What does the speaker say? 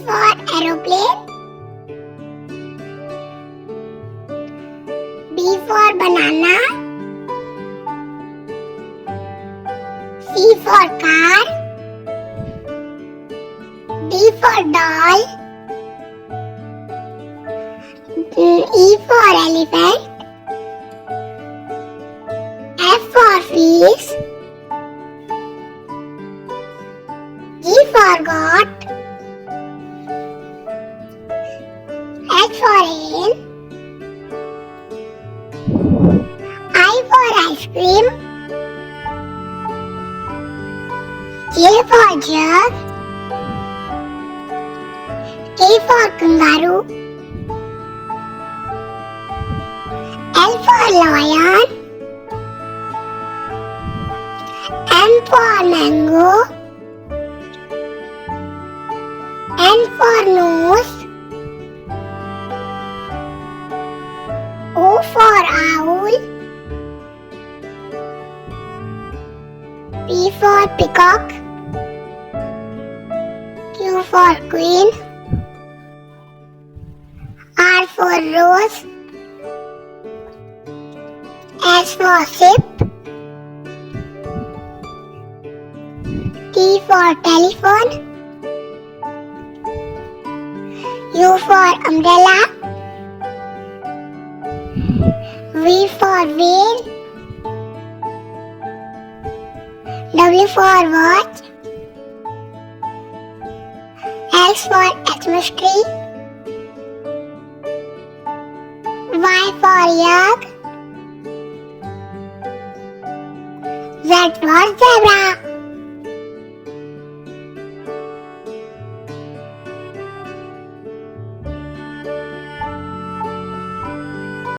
for aeroplane. B for banana. C for car. D for doll. E for elephant. F for fish. G for goat. H for hen. I for ice cream. J for jug. K for kangaroo. L for lion. M for mango. N for nose. O for owl. P for peacock. Q for queen. R for rose. S for ship. T for telephone. U for umbrella. V for whale. W for watch. X for Xmas tree. Y for yak. Z for zebra.